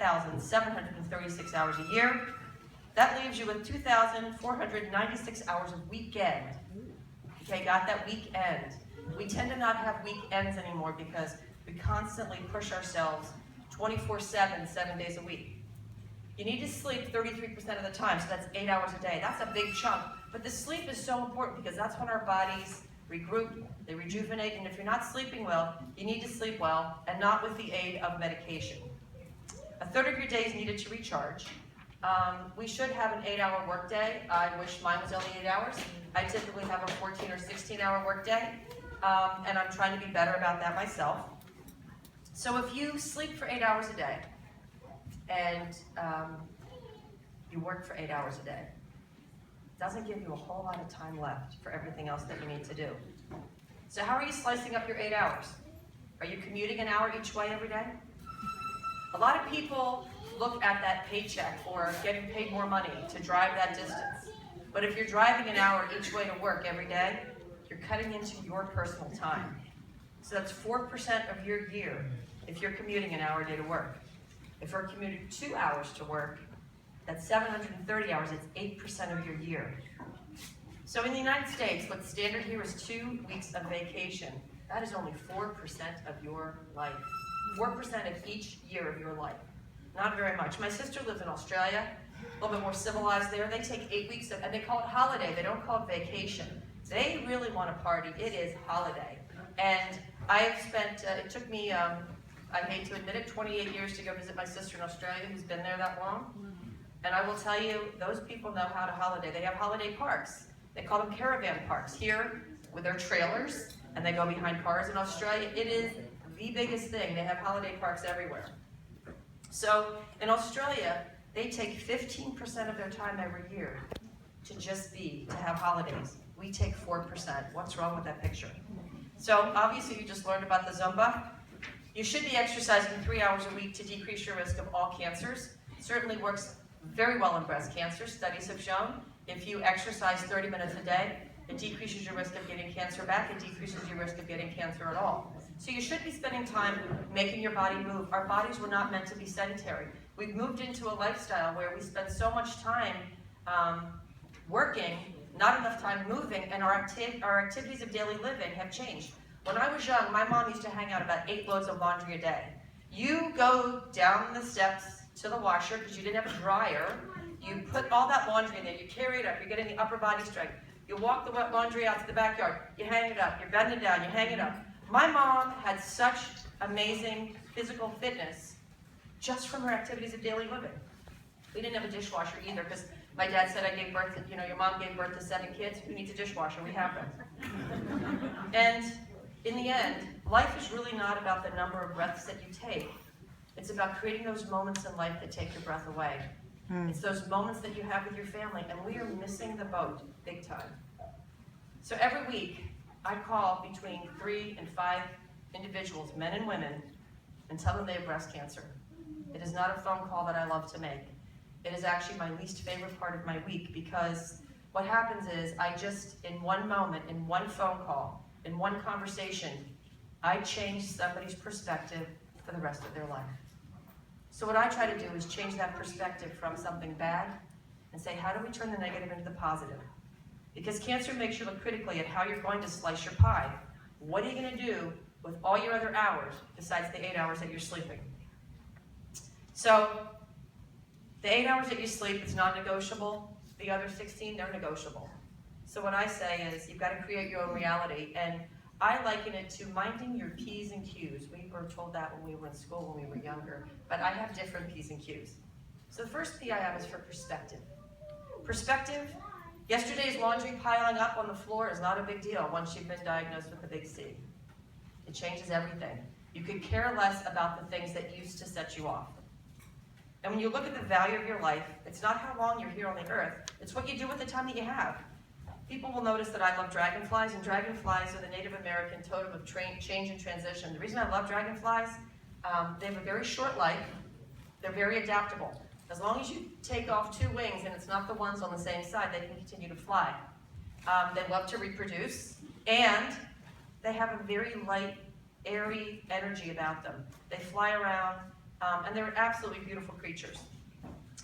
8,736 hours a year. That leaves you with 2,496 hours of weekend. Okay, got that? Weekend. We tend to not have weekends anymore because we constantly push ourselves 24/7, 7 days a week. You need to sleep 33% of the time, so that's 8 hours a day. That's a big chunk. But the sleep is so important because that's when our bodies regroup, they rejuvenate, and if you're not sleeping well, you need to sleep well, and not with the aid of medication. A third of your day is needed to recharge. We should have an 8-hour workday. I wish mine was only 8 hours. I typically have a 14 or 16-hour workday, and I'm trying to be better about that myself. So if you sleep for 8 hours a day, and you work for 8 hours a day, it doesn't give you a whole lot of time left for everything else that you need to do. So how are you slicing up your 8 hours? Are you commuting an hour each way every day? A lot of people look at that paycheck or getting paid more money to drive that distance. But if you're driving an hour each way to work every day, you're cutting into your personal time. So that's 4% of your year if you're commuting an hour a day to work. If you're commuting 2 hours to work, that's 730 hours, it's 8% of your year. So in the United States, what's standard here is 2 weeks of vacation. That is only 4% of your life. 4% of each year of your life. Not very much. My sister lives in Australia, a little bit more civilized there. They take 8 weeks of, and they call it holiday. They don't call it vacation. They really want to party. It is holiday. And I have spent, it took me, I hate to admit it, 28 years to go visit my sister in Australia who's been there that long. And I will tell you, those people know how to holiday. They have holiday parks. They call them caravan parks. Here, with their trailers, and they go behind cars. In Australia, it is the biggest thing. They have holiday parks everywhere. So in Australia, they take 15% of their time every year to have holidays. We take 4%. What's wrong with that picture? So obviously you just learned about the Zumba. You should be exercising 3 hours a week to decrease your risk of all cancers. It certainly works very well in breast cancer. Studies have shown if you exercise 30 minutes a day, it decreases your risk of getting cancer back. It decreases your risk of getting cancer at all. So you should be spending time making your body move. Our bodies were not meant to be sedentary. We've moved into a lifestyle where we spend so much time working, not enough time moving, and our activities of daily living have changed. When I was young, my mom used to hang out about 8 loads of laundry a day. You go down the steps to the washer because you didn't have a dryer. You put all that laundry in there. You carry it up. You're getting the upper body strength. You walk the wet laundry out to the backyard. You hang it up. You're bending down. You hang it up. My mom had such amazing physical fitness just from her activities of daily living. We didn't have a dishwasher either because my dad said I gave birth to, your mom gave birth to 7 kids. Who needs a dishwasher? We have them. And in the end, life is really not about the number of breaths that you take. It's about creating those moments in life that take your breath away. It's those moments that you have with your family, and we are missing the boat big time. So every week, I call between 3 and 5 individuals, men and women, and tell them they have breast cancer. It is not a phone call that I love to make. It is actually my least favorite part of my week because what happens is I just, in one moment, in one phone call, in one conversation, I change somebody's perspective for the rest of their life. So what I try to do is change that perspective from something bad and say, how do we turn the negative into the positive? Because cancer makes you look critically at how you're going to slice your pie. What are you going to do with all your other hours besides the 8 hours that you're sleeping? So the 8 hours that you sleep is non-negotiable. The other 16, they're negotiable. So what I say is you've got to create your own reality. And I liken it to minding your P's and Q's. We were told that when we were in school when we were younger, but I have different P's and Q's. So the first P I have is for perspective. Perspective, yesterday's laundry piling up on the floor is not a big deal once you've been diagnosed with a big C. It changes everything. You could care less about the things that used to set you off. And when you look at the value of your life, it's not how long you're here on the earth, it's what you do with the time that you have. People will notice that I love dragonflies, and dragonflies are the Native American totem of change and transition. The reason I love dragonflies, they have a very short life. They're very adaptable. As long as you take off 2 wings and it's not the ones on the same side, they can continue to fly. They love to reproduce, and they have a very light, airy energy about them. They fly around, and they were absolutely beautiful creatures.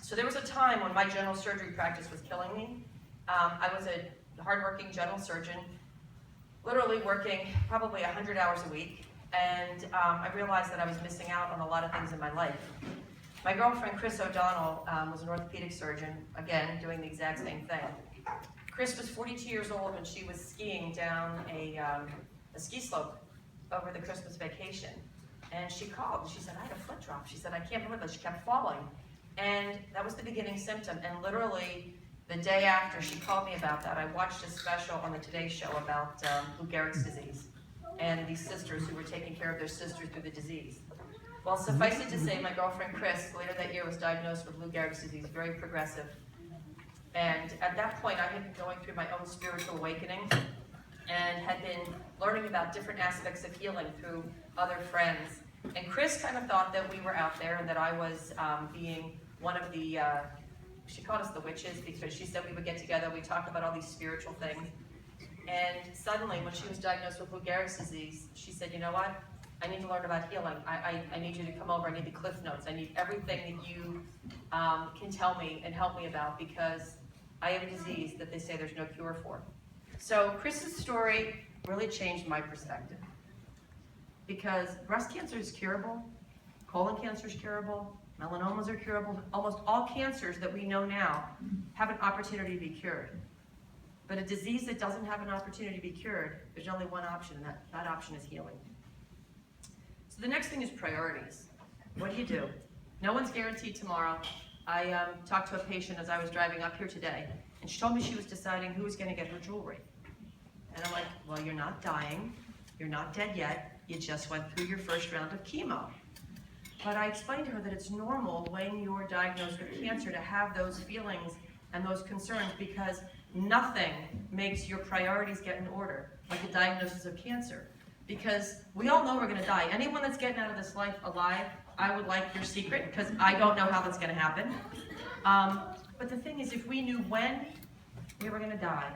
So there was a time when my general surgery practice was killing me. I was a hardworking general surgeon, literally working probably 100 hours a week, and I realized that I was missing out on a lot of things in my life. My girlfriend, Chris O'Donnell, was an orthopedic surgeon, again, doing the exact same thing. Chris was 42 years old when she was skiing down a ski slope over the Christmas vacation. And she called and she said, I had a foot drop. She said, I can't believe it. She kept falling. And that was the beginning symptom. And literally, the day after she called me about that, I watched a special on the Today Show about Lou Gehrig's disease and these sisters who were taking care of their sister through the disease. Well, suffice it to say, my girlfriend Chris, later that year, was diagnosed with Lou Gehrig's disease, very progressive. And at that point, I had been going through my own spiritual awakening and had been learning about different aspects of healing through other friends. And Chris kind of thought that we were out there and that I was being one of the, she called us the witches because she said we would get together, we talked about all these spiritual things. And suddenly, when she was diagnosed with Lou Gehrig's disease, she said, you know what? I need to learn about healing. I need you to come over. I need the cliff notes. I need everything that you can tell me and help me about because I have a disease that they say there's no cure for. So Chris's story really changed my perspective because breast cancer is curable, colon cancer is curable, melanomas are curable. Almost all cancers that we know now have an opportunity to be cured. But a disease that doesn't have an opportunity to be cured, there's only one option, and that option is healing. So the next thing is priorities. What do? No one's guaranteed tomorrow. I talked to a patient as I was driving up here today, and she told me she was deciding who was going to get her jewelry. And I'm like, well, you're not dying. You're not dead yet. You just went through your first round of chemo. But I explained to her that it's normal when you're diagnosed with cancer to have those feelings and those concerns because nothing makes your priorities get in order, like a diagnosis of cancer. Because we all know we're going to die. Anyone that's getting out of this life alive, I would like your secret because I don't know how that's going to happen. But the thing is, if we knew when we were going to die,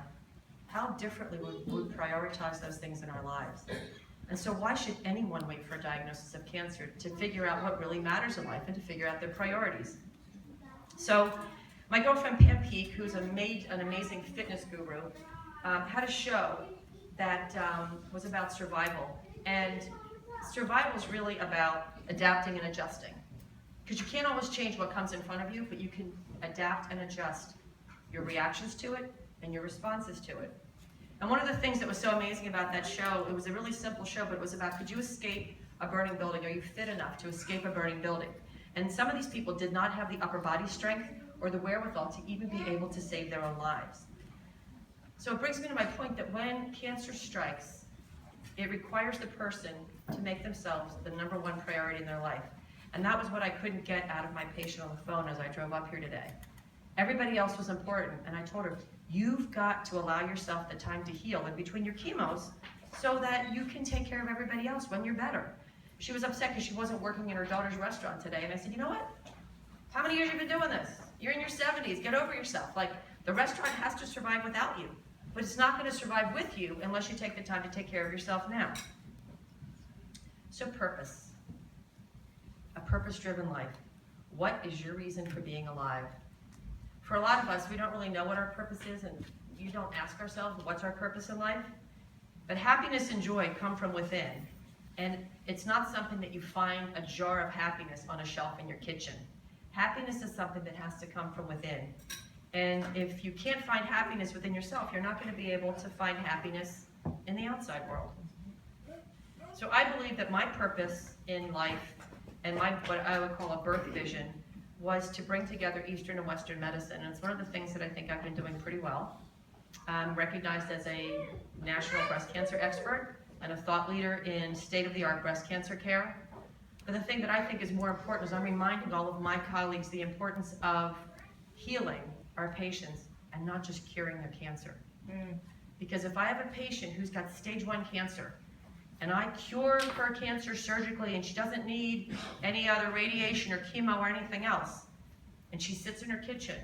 how differently would we prioritize those things in our lives? And so why should anyone wait for a diagnosis of cancer to figure out what really matters in life and to figure out their priorities? So my girlfriend Pam Peak, who's an amazing fitness guru, had a show that was about survival. And survival is really about adapting and adjusting. Because you can't always change what comes in front of you, but you can adapt and adjust your reactions to it and your responses to it. And one of the things that was so amazing about that show, it was a really simple show, but it was about, could you escape a burning building? Are you fit enough to escape a burning building? And some of these people did not have the upper body strength or the wherewithal to even be able to save their own lives. So it brings me to my point that when cancer strikes, it requires the person to make themselves the #1 priority in their life. And that was what I couldn't get out of my patient on the phone as I drove up here today. Everybody else was important, and I told her, you've got to allow yourself the time to heal in between your chemos so that you can take care of everybody else when you're better. She was upset because she wasn't working in her daughter's restaurant today, and I said, you know what? How many years have you been doing this? You're in your 70s, get over yourself. Like, the restaurant has to survive without you, but it's not going to survive with you unless you take the time to take care of yourself now. So purpose, a purpose-driven life. What is your reason for being alive? For a lot of us, we don't really know what our purpose is, and you don't ask ourselves, what's our purpose in life? But happiness and joy come from within, and it's not something that you find a jar of happiness on a shelf in your kitchen. Happiness is something that has to come from within. And if you can't find happiness within yourself, you're not going to be able to find happiness in the outside world. So I believe that my purpose in life, and what I would call a birth vision, was to bring together Eastern and Western medicine. And it's one of the things that I think I've been doing pretty well. I'm recognized as a national breast cancer expert and a thought leader in state-of-the-art breast cancer care. But the thing that I think is more important is I'm reminding all of my colleagues the importance of healing our patients and not just curing their cancer. Because if I have a patient who's got stage 1 cancer and I cure her cancer surgically and she doesn't need any other radiation or chemo or anything else, and she sits in her kitchen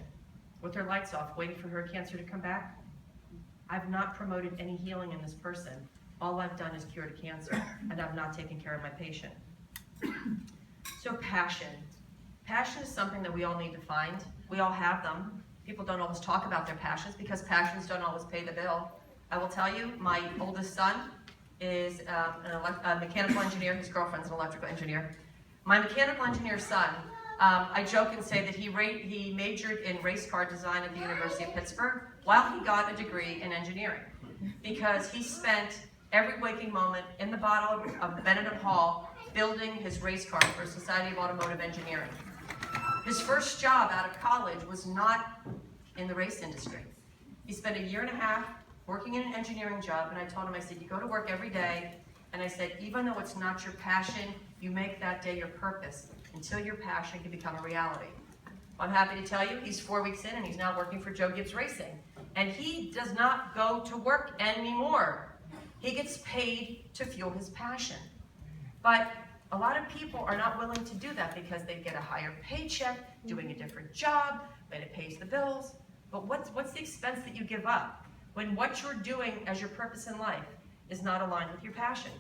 with her lights off waiting for her cancer to come back, I've not promoted any healing in this person. All I've done is cured cancer, and I've not taken care of my patient. So passion. Passion is something that we all need to find. We all have them. People don't always talk about their passions because passions don't always pay the bill. I will tell you, my oldest son is a mechanical engineer. His girlfriend's an electrical engineer. My mechanical engineer son, I joke and say that he majored in race car design at the University of Pittsburgh while he got a degree in engineering, because he spent every waking moment in the bottle of Benedict Hall building his race car for Society of Automotive Engineering. His first job out of college was not in the race industry. He spent a year and a half working in an engineering job, and I told him, I said, you go to work every day, and I said, even though it's not your passion, you make that day your purpose until your passion can become a reality. I'm happy to tell you, he's 4 weeks in, and he's now working for Joe Gibbs Racing. And he does not go to work anymore. He gets paid to fuel his passion. But a lot of people are not willing to do that because they get a higher paycheck, doing a different job, but it pays the bills. But what's the expense that you give up when what you're doing as your purpose in life is not aligned with your passion?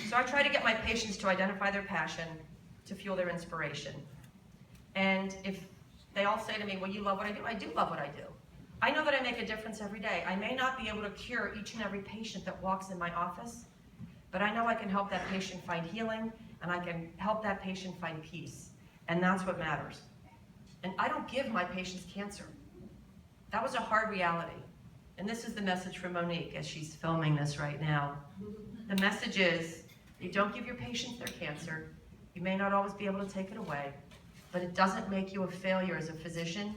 So I try to get my patients to identify their passion to fuel their inspiration. And if they all say to me, well, you love what I do love what I do. I know that I make a difference every day. I may not be able to cure each and every patient that walks in my office, but I know I can help that patient find healing, and I can help that patient find peace. And that's what matters. And I don't give my patients cancer. That was a hard reality. And this is the message from Monique as she's filming this right now. The message is, you don't give your patients their cancer. You may not always be able to take it away, but it doesn't make you a failure as a physician.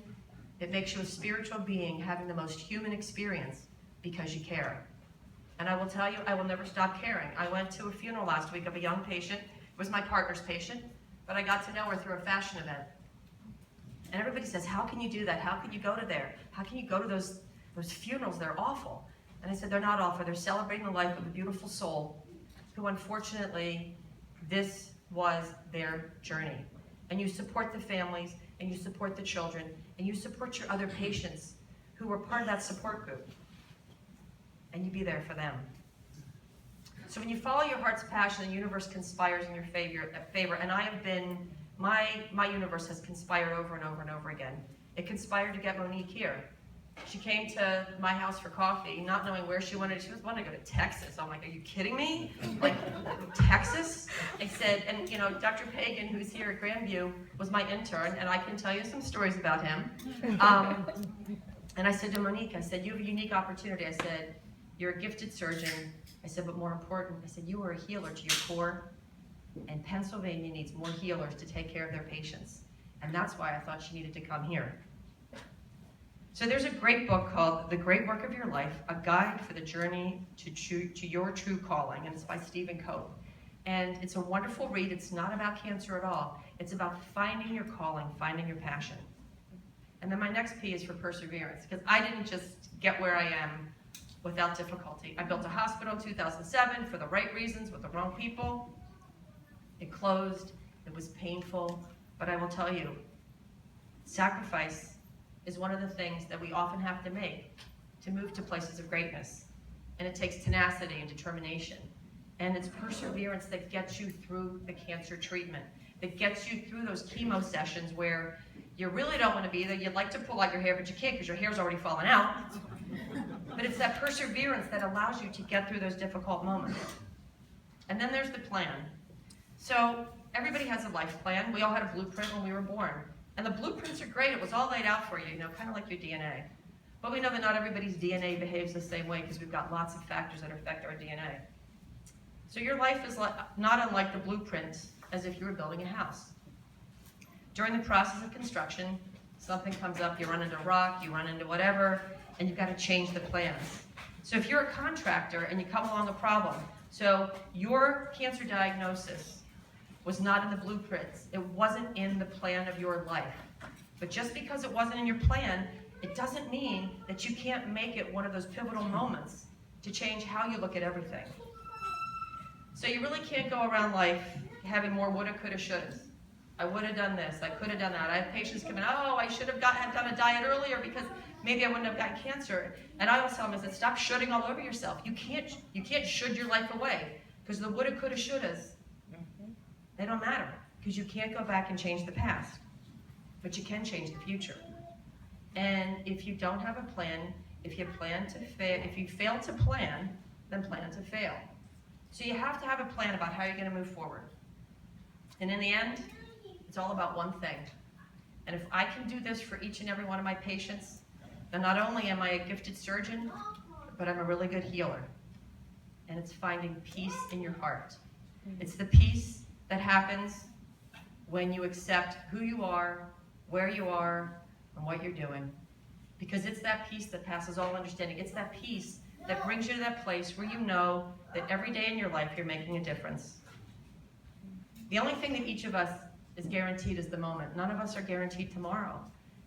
It makes you a spiritual being having the most human experience because you care. And I will tell you, I will never stop caring. I went to a funeral last week of a young patient. It was my partner's patient, but I got to know her through a fashion event. And everybody says, how can you do that? How can you go to there? How can you go to those funerals? They're awful. And I said, they're not awful. They're celebrating the life of a beautiful soul who, unfortunately, this was their journey. And you support the families, and you support the children, and you support your other patients who were part of that support group. And you be there for them. So when you follow your heart's passion, the universe conspires in your favor. And I have been, my universe has conspired over and over and over again. It conspired to get Monique here. She came to my house for coffee, not knowing where she wanted. She was wanting to go to Texas. I'm like, are you kidding me? Like, Texas? I said, and Dr. Pagan, who's here at Grandview, was my intern, and I can tell you some stories about him. And I said to Monique, I said, you have a unique opportunity. I said, you're a gifted surgeon. I said, but more important, I said, you are a healer to your core, and Pennsylvania needs more healers to take care of their patients. And that's why I thought she needed to come here. So there's a great book called The Great Work of Your Life, A Guide for the Journey to Your True Calling, and it's by Stephen Cope. And it's a wonderful read. It's not about cancer at all. It's about finding your calling, finding your passion. And then my next P is for perseverance, because I didn't just get where I am without difficulty. I built a hospital in 2007 for the right reasons with the wrong people. It closed. It was painful. But I will tell you, sacrifice is one of the things that we often have to make to move to places of greatness. And it takes tenacity and determination. And it's perseverance that gets you through the cancer treatment, that gets you through those chemo sessions where you really don't want to be there. You'd like to pull out your hair, but you can't because your hair's already fallen out. But it's that perseverance that allows you to get through those difficult moments. And then there's the plan. So everybody has a life plan. We all had a blueprint when we were born. And the blueprints are great. It was all laid out for you, kind of like your DNA. But we know that not everybody's DNA behaves the same way because we've got lots of factors that affect our DNA. So your life is not unlike the blueprint as if you were building a house. During the process of construction, something comes up, you run into rock, you run into whatever, and you've got to change the plans. So if you're a contractor and you come along a problem, so your cancer diagnosis was not in the blueprints. It wasn't in the plan of your life. But just because it wasn't in your plan, it doesn't mean that you can't make it one of those pivotal moments to change how you look at everything. So you really can't go around life having more woulda, coulda, shouldas. I would have done this, I could have done that. I have patients come in, oh, I should have done a diet earlier because maybe I wouldn't have gotten cancer. And I always tell them, I said, stop shoulding all over yourself. You can't should your life away because the woulda, coulda, shouldas They don't matter, because you can't go back and change the past, but you can change the future. And if you don't have a plan, if you fail to plan, then plan to fail. So you have to have a plan about how you're going to move forward. And in the end, it's all about one thing. And if I can do this for each and every one of my patients, then not only am I a gifted surgeon, but I'm a really good healer. And it's finding peace in your heart. It's the peace that happens when you accept who you are, where you are, and what you're doing. Because it's that peace that passes all understanding. It's that peace that brings you to that place where you know that every day in your life you're making a difference. The only thing that each of us is guaranteed is the moment. None of us are guaranteed tomorrow.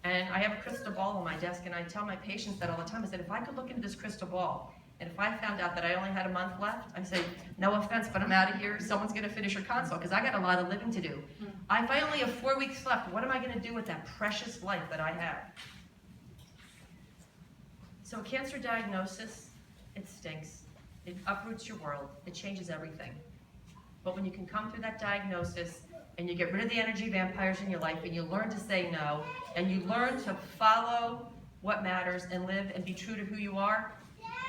And I have a crystal ball on my desk, and I tell my patients that all the time. I said, if I could look into this crystal ball, and if I found out that I only had a month left, I say, no offense, but I'm out of here. Someone's going to finish your consult, because I got a lot of living to do. If I only have 4 weeks left, what am I going to do with that precious life that I have? So a cancer diagnosis, it stinks. It uproots your world. It changes everything. But when you can come through that diagnosis and you get rid of the energy vampires in your life and you learn to say no and you learn to follow what matters and live and be true to who you are,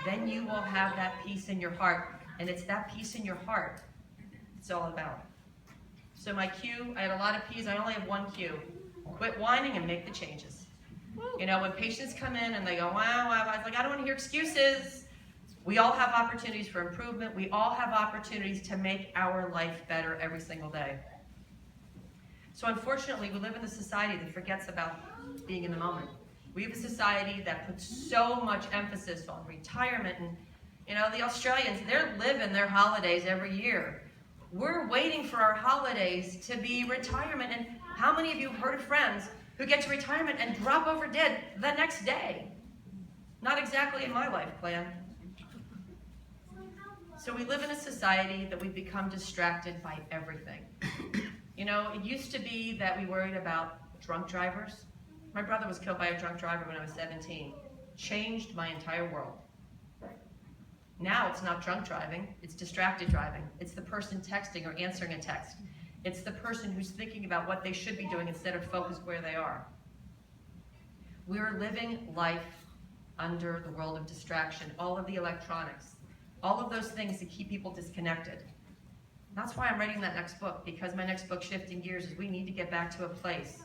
then you will have that peace in your heart. And it's that peace in your heart it's all about. So my cue, I had a lot of P's. I only have one cue. Quit whining and make the changes. You know, when patients come in and they go, wow, I was like, I don't want to hear excuses. We all have opportunities for improvement. We all have opportunities to make our life better every single day. So unfortunately, we live in a society that forgets about being in the moment. We have a society that puts so much emphasis on retirement. And, you know, the Australians, they're living their holidays every year. We're waiting for our holidays to be retirement. And how many of you have heard of friends who get to retirement and drop over dead the next day? Not exactly in my life plan. So we live in a society that we've become distracted by everything. You know, it used to be that we worried about drunk drivers. My brother was killed by a drunk driver when I was 17. Changed my entire world. Now it's not drunk driving, it's distracted driving. It's the person texting or answering a text. It's the person who's thinking about what they should be doing instead of focused where they are. We're living life under the world of distraction, all of the electronics, all of those things that keep people disconnected. That's why I'm writing that next book, because my next book, Shifting Gears, is we need to get back to a place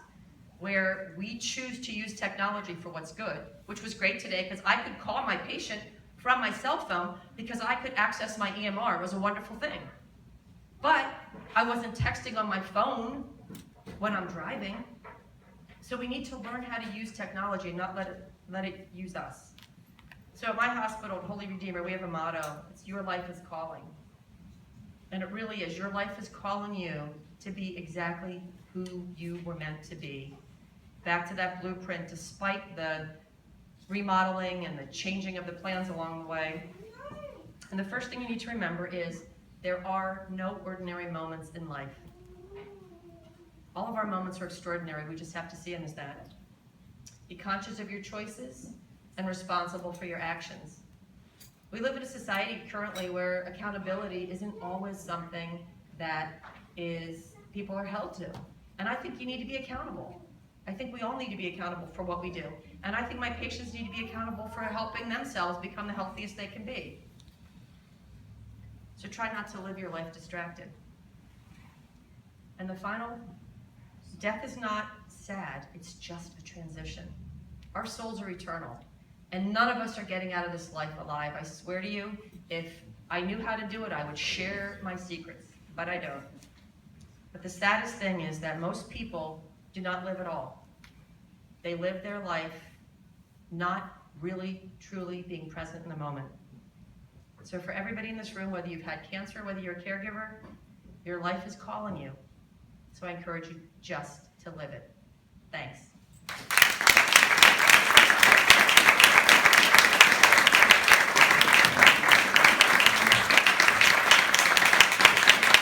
where we choose to use technology for what's good, which was great today because I could call my patient from my cell phone because I could access my EMR. It was a wonderful thing. But I wasn't texting on my phone when I'm driving. So we need to learn how to use technology and not let it use us. So at my hospital, at Holy Redeemer, we have a motto. It's your life is calling. And it really is. Your life is calling you to be exactly who you were meant to be. Back to that blueprint, despite the remodeling and the changing of the plans along the way. And the first thing you need to remember is there are no ordinary moments in life. All of our moments are extraordinary. We just have to see them as that. Be conscious of your choices and responsible for your actions. We live in a society currently where accountability isn't always something that people are held to. And I think you need to be accountable. I think we all need to be accountable for what we do. And I think my patients need to be accountable for helping themselves become the healthiest they can be. So try not to live your life distracted. And the final, death is not sad, it's just a transition. Our souls are eternal. And none of us are getting out of this life alive. I swear to you, if I knew how to do it, I would share my secrets, but I don't. But the saddest thing is that most people do not live at all. They live their life not really, truly being present in the moment. So for everybody in this room, whether you've had cancer, whether you're a caregiver, your life is calling you. So I encourage you just to live it.